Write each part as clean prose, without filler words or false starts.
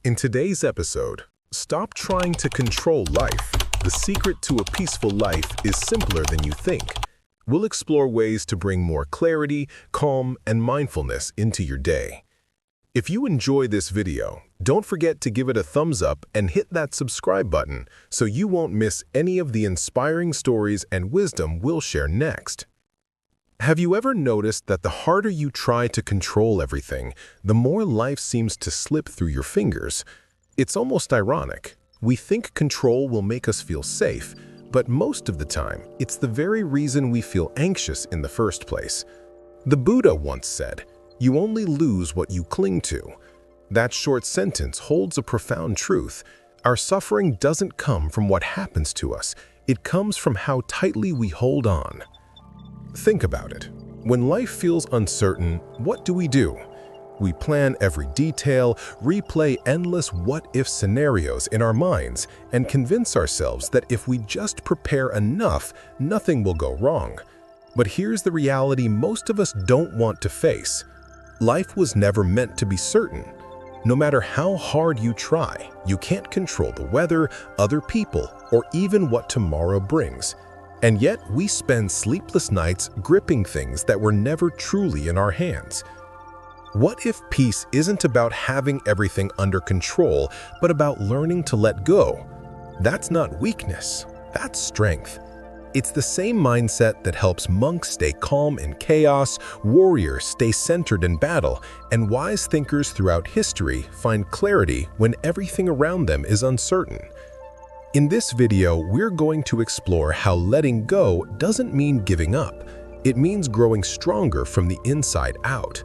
In today's episode, stop trying to control life. The secret to a peaceful life is simpler than you think. We'll explore ways to bring more clarity, calm, and mindfulness into your day. If you enjoy this video, don't forget to give it a thumbs up and hit that subscribe button so you won't miss any of the inspiring stories and wisdom we'll share next. Have you ever noticed that the harder you try to control everything, the more life seems to slip through your fingers? It's almost ironic. We think control will make us feel safe, but most of the time, it's the very reason we feel anxious in the first place. The Buddha once said, "You only lose what you cling to." That short sentence holds a profound truth. Our suffering doesn't come from what happens to us. It comes from how tightly we hold on. Think about it. When life feels uncertain, what do? We plan every detail, replay endless what-if scenarios in our minds, and convince ourselves that if we just prepare enough, nothing will go wrong. But here's the reality most of us don't want to face. Life was never meant to be certain. No matter how hard you try, you can't control the weather, other people, or even what tomorrow brings. And yet, we spend sleepless nights gripping things that were never truly in our hands. What if peace isn't about having everything under control, but about learning to let go? That's not weakness, that's strength. It's the same mindset that helps monks stay calm in chaos, warriors stay centered in battle, and wise thinkers throughout history find clarity when everything around them is uncertain. In this video, we're going to explore how letting go doesn't mean giving up. It means growing stronger from the inside out.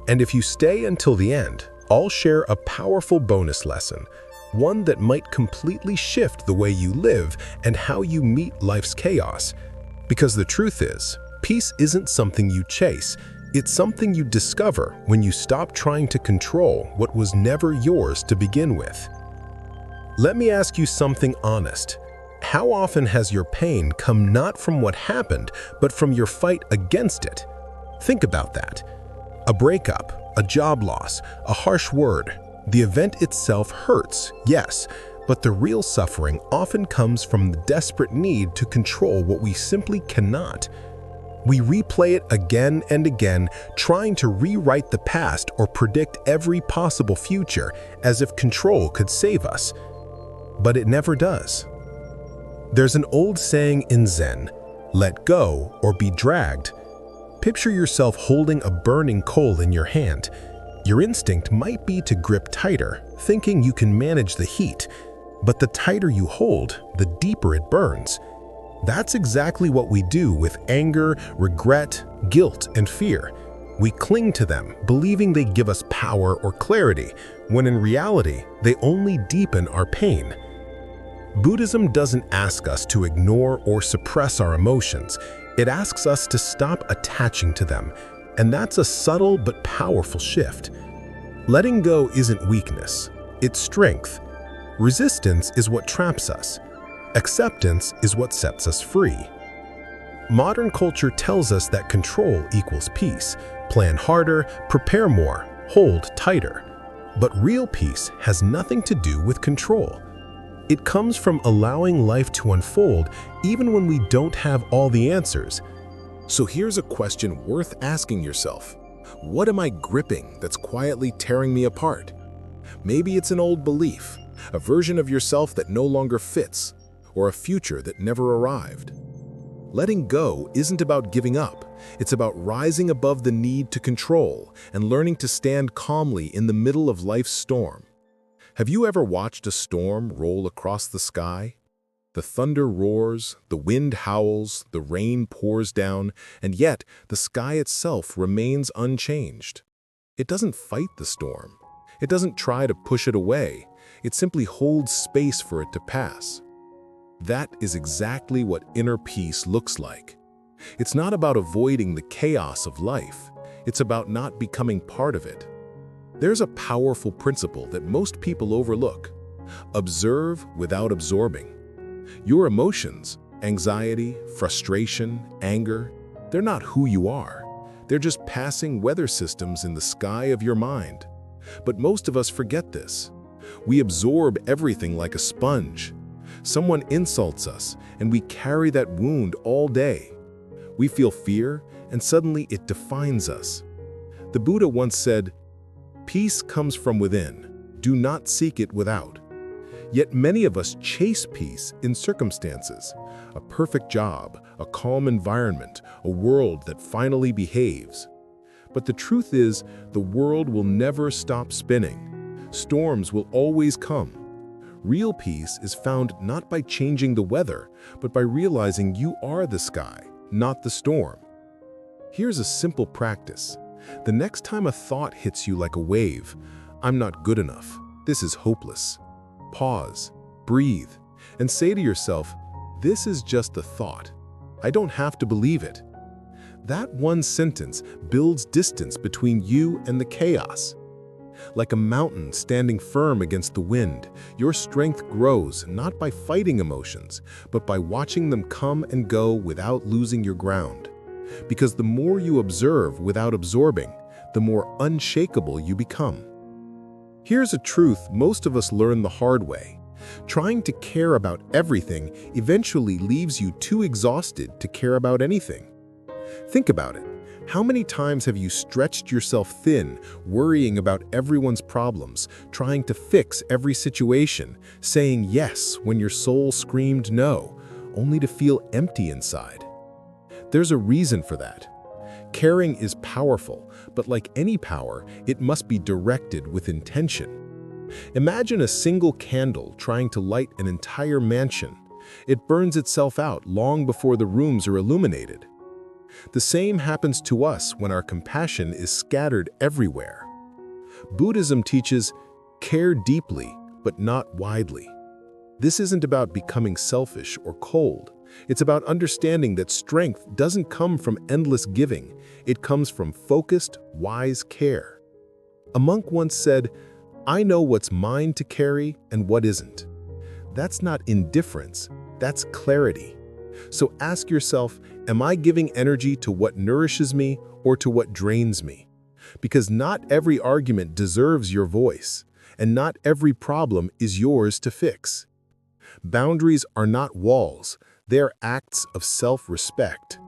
And if you stay until the end, I'll share a powerful bonus lesson, one that might completely shift the way you live and how you meet life's chaos. Because the truth is, peace isn't something you chase. It's something you discover when you stop trying to control what was never yours to begin with. Let me ask you something honest. How often has your pain come not from what happened, but from your fight against it? Think about that. A breakup, a job loss, a harsh word. The event itself hurts, yes, but the real suffering often comes from the desperate need to control what we simply cannot. We replay it again and again, trying to rewrite the past or predict every possible future as if control could save us. But it never does. There's an old saying in Zen, "Let go or be dragged." Picture yourself holding a burning coal in your hand. Your instinct might be to grip tighter, thinking you can manage the heat. But the tighter you hold, the deeper it burns. That's exactly what we do with anger, regret, guilt, and fear. We cling to them, believing they give us power or clarity, when in reality, they only deepen our pain. Buddhism doesn't ask us to ignore or suppress our emotions. It asks us to stop attaching to them, and that's a subtle but powerful shift. Letting go isn't weakness, it's strength. Resistance is what traps us. Acceptance is what sets us free. Modern culture tells us that control equals peace. Plan harder, prepare more, hold tighter. But real peace has nothing to do with control. It comes from allowing life to unfold even when we don't have all the answers. So here's a question worth asking yourself. What am I gripping that's quietly tearing me apart? Maybe it's an old belief, a version of yourself that no longer fits, or a future that never arrived. Letting go isn't about giving up. It's about rising above the need to control and learning to stand calmly in the middle of life's storm. Have you ever watched a storm roll across the sky? The thunder roars, the wind howls, the rain pours down, and yet the sky itself remains unchanged. It doesn't fight the storm. It doesn't try to push it away. It simply holds space for it to pass. That is exactly what inner peace looks like. It's not about avoiding the chaos of life. It's about not becoming part of it. There's a powerful principle that most people overlook. Observe without absorbing. Your emotions, anxiety, frustration, anger, they're not who you are. They're just passing weather systems in the sky of your mind. But most of us forget this. We absorb everything like a sponge. Someone insults us, and we carry that wound all day. We feel fear, and suddenly it defines us. The Buddha once said, "Peace comes from within. Do not seek it without." Yet many of us chase peace in circumstances. A perfect job, a calm environment, a world that finally behaves. But the truth is, the world will never stop spinning. Storms will always come. Real peace is found not by changing the weather, but by realizing you are the sky, not the storm. Here's a simple practice. The next time a thought hits you like a wave, "I'm not good enough. This is hopeless." Pause, breathe, and say to yourself, "This is just a thought. I don't have to believe it." That one sentence builds distance between you and the chaos. Like a mountain standing firm against the wind, your strength grows not by fighting emotions, but by watching them come and go without losing your ground. Because the more you observe without absorbing, the more unshakable you become. Here's a truth most of us learn the hard way. Trying to care about everything eventually leaves you too exhausted to care about anything. Think about it. How many times have you stretched yourself thin, worrying about everyone's problems, trying to fix every situation, saying yes when your soul screamed no, only to feel empty inside? There's a reason for that. Caring is powerful, but like any power, it must be directed with intention. Imagine a single candle trying to light an entire mansion. It burns itself out long before the rooms are illuminated. The same happens to us when our compassion is scattered everywhere. Buddhism teaches, care deeply, but not widely. This isn't about becoming selfish or cold. It's about understanding that strength doesn't come from endless giving. It comes from focused, wise care. A monk once said, "I know what's mine to carry and what isn't." That's not indifference, that's clarity. So ask yourself, am I giving energy to what nourishes me or to what drains me? Because not every argument deserves your voice, and not every problem is yours to fix. Boundaries are not walls, they're acts of self-respect.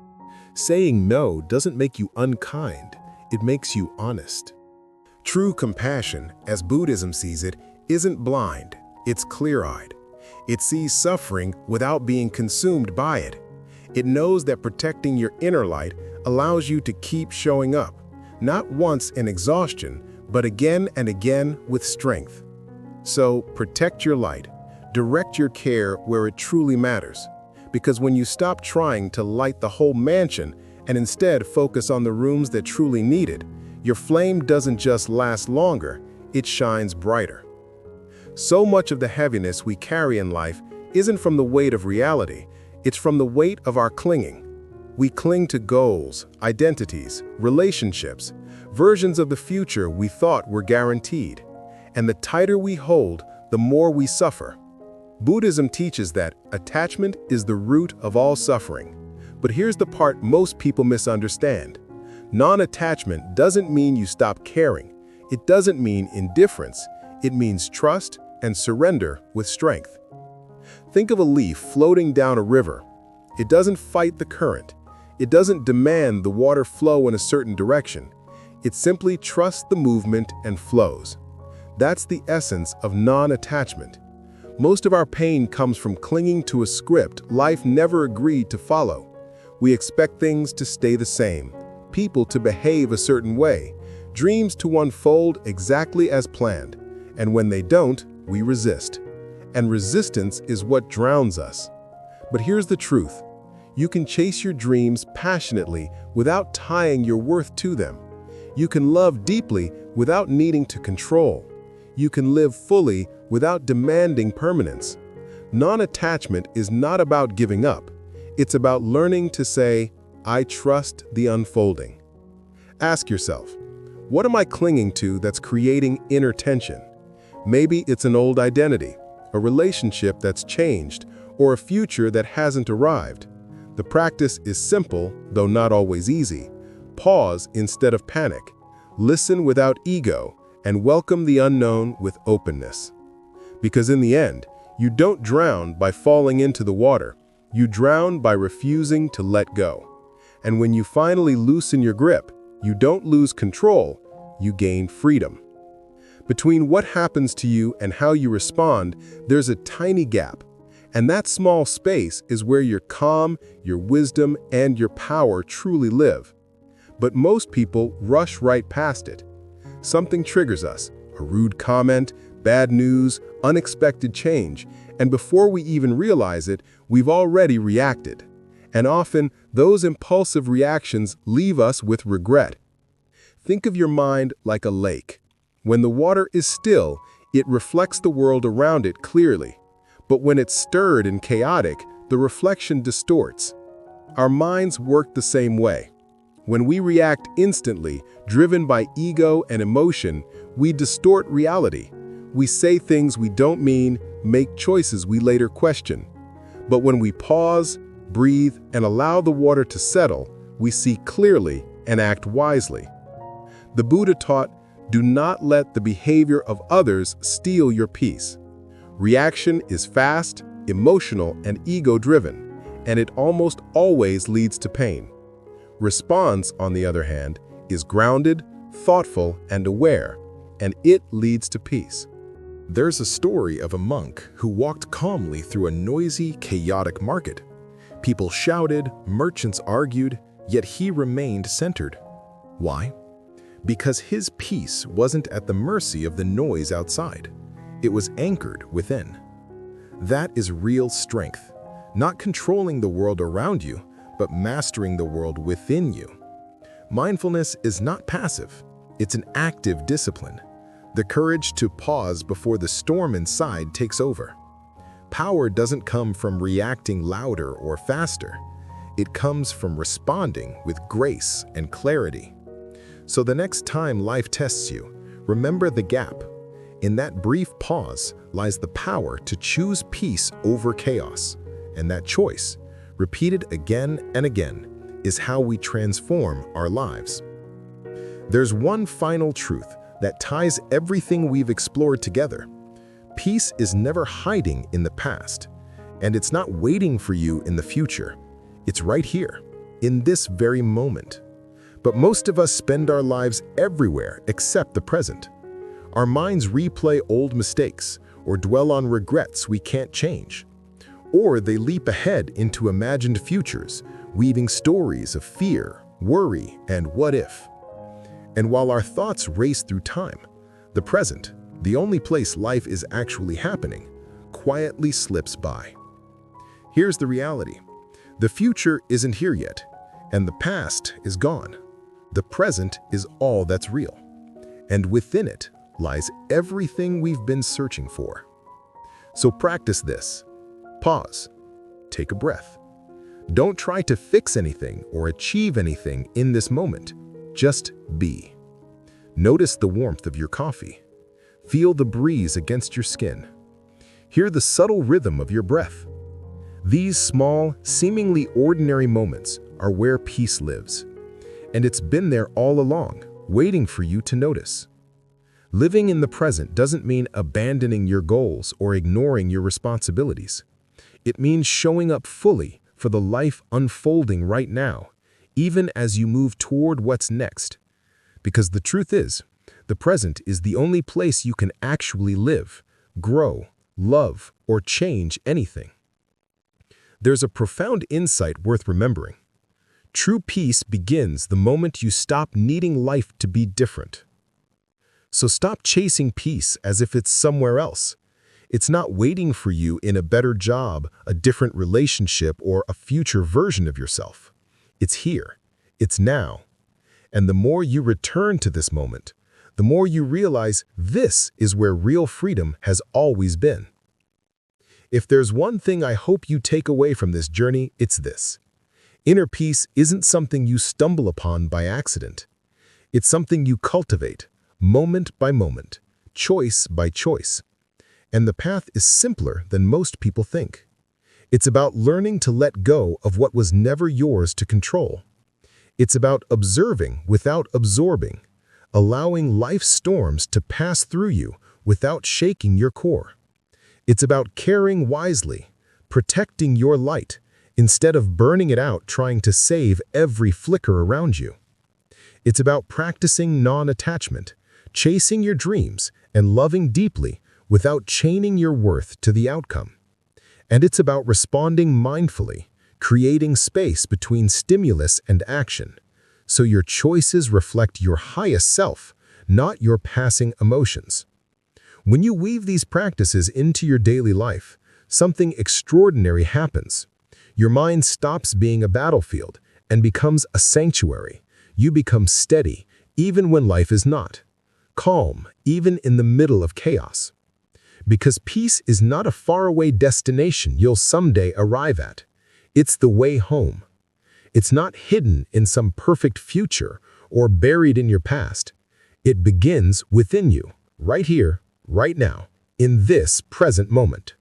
Saying no doesn't make you unkind, it makes you honest. True compassion, as Buddhism sees it, isn't blind, it's clear-eyed. It sees suffering without being consumed by it. It knows that protecting your inner light allows you to keep showing up, not once in exhaustion, but again and again with strength. So protect your light, direct your care where it truly matters. Because when you stop trying to light the whole mansion and instead focus on the rooms that truly need it, your flame doesn't just last longer, it shines brighter. So much of the heaviness we carry in life isn't from the weight of reality, it's from the weight of our clinging. We cling to goals, identities, relationships, versions of the future we thought were guaranteed. And the tighter we hold, the more we suffer. Buddhism teaches that attachment is the root of all suffering. But here's the part most people misunderstand. Non-attachment doesn't mean you stop caring. It doesn't mean indifference. It means trust and surrender with strength. Think of a leaf floating down a river. It doesn't fight the current. It doesn't demand the water flow in a certain direction. It simply trusts the movement and flows. That's the essence of non-attachment. Most of our pain comes from clinging to a script life never agreed to follow. We expect things to stay the same, people to behave a certain way, dreams to unfold exactly as planned. And when they don't, we resist. And resistance is what drowns us. But here's the truth. You can chase your dreams passionately without tying your worth to them. You can love deeply without needing to control. You can live fully without demanding permanence. Non-attachment is not about giving up. It's about learning to say, I trust the unfolding. Ask yourself, what am I clinging to that's creating inner tension? Maybe it's an old identity, a relationship that's changed, or a future that hasn't arrived. The practice is simple, though not always easy. Pause instead of panic. Listen without ego, and welcome the unknown with openness. Because in the end, you don't drown by falling into the water. You drown by refusing to let go. And when you finally loosen your grip, you don't lose control, you gain freedom. Between what happens to you and how you respond, there's a tiny gap. And that small space is where your calm, your wisdom, and your power truly live. But most people rush right past it. Something triggers us, a rude comment, bad news, unexpected change, and before we even realize it, we've already reacted. And often, those impulsive reactions leave us with regret. Think of your mind like a lake. When the water is still, it reflects the world around it clearly. But when it's stirred and chaotic, the reflection distorts. Our minds work the same way. When we react instantly, driven by ego and emotion, we distort reality. We say things we don't mean, make choices we later question. But when we pause, breathe, and allow the water to settle, we see clearly and act wisely. The Buddha taught, do not let the behavior of others steal your peace. Reaction is fast, emotional, and ego-driven, and it almost always leads to pain. Response, on the other hand, is grounded, thoughtful, and aware, and it leads to peace. There's a story of a monk who walked calmly through a noisy, chaotic market. People shouted, merchants argued, yet he remained centered. Why? Because his peace wasn't at the mercy of the noise outside. It was anchored within. That is real strength, not controlling the world around you, but mastering the world within you. Mindfulness is not passive. It's an active discipline. The courage to pause before the storm inside takes over. Power doesn't come from reacting louder or faster. It comes from responding with grace and clarity. So the next time life tests you, remember the gap. In that brief pause lies the power to choose peace over chaos. And that choice, repeated again and again, is how we transform our lives. There's one final truth that ties everything we've explored together. Peace is never hiding in the past, and it's not waiting for you in the future. It's right here, in this very moment. But most of us spend our lives everywhere except the present. Our minds replay old mistakes or dwell on regrets we can't change. Or they leap ahead into imagined futures, weaving stories of fear, worry, and what if. And while our thoughts race through time, the present, the only place life is actually happening, quietly slips by. Here's the reality. The future isn't here yet, and the past is gone. The present is all that's real, and within it lies everything we've been searching for. So practice this. Pause. Take a breath. Don't try to fix anything or achieve anything in this moment. Just be. Notice the warmth of your coffee. Feel the breeze against your skin. Hear the subtle rhythm of your breath. These small, seemingly ordinary moments are where peace lives. And it's been there all along, waiting for you to notice. Living in the present doesn't mean abandoning your goals or ignoring your responsibilities. It means showing up fully for the life unfolding right now, even as you move toward what's next. Because the truth is, the present is the only place you can actually live, grow, love, or change anything. There's a profound insight worth remembering. True peace begins the moment you stop needing life to be different. So stop chasing peace as if it's somewhere else. It's not waiting for you in a better job, a different relationship, or a future version of yourself. It's here. It's now. And the more you return to this moment, the more you realize this is where real freedom has always been. If there's one thing I hope you take away from this journey, it's this. Inner peace isn't something you stumble upon by accident. It's something you cultivate, moment by moment, choice by choice. And the path is simpler than most people think. It's about learning to let go of what was never yours to control. It's about observing without absorbing, allowing life's storms to pass through you without shaking your core. It's about caring wisely, protecting your light, instead of burning it out trying to save every flicker around you. It's about practicing non-attachment, chasing your dreams, and loving deeply without chaining your worth to the outcome. And it's about responding mindfully, creating space between stimulus and action, so your choices reflect your highest self, not your passing emotions. When you weave these practices into your daily life, something extraordinary happens. Your mind stops being a battlefield and becomes a sanctuary. You become steady, even when life is not. Calm, even in the middle of chaos. Because peace is not a faraway destination you'll someday arrive at. It's the way home. It's not hidden in some perfect future or buried in your past. It begins within you, right here, right now, in this present moment.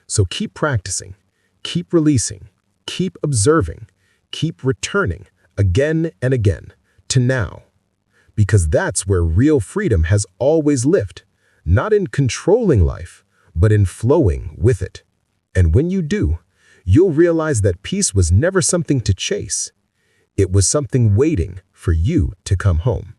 So keep practicing, keep releasing, keep observing, keep returning again and again to now. Because that's where real freedom has always lived, not in controlling life, but in flowing with it. And when you do, you'll realize that peace was never something to chase. It was something waiting for you to come home.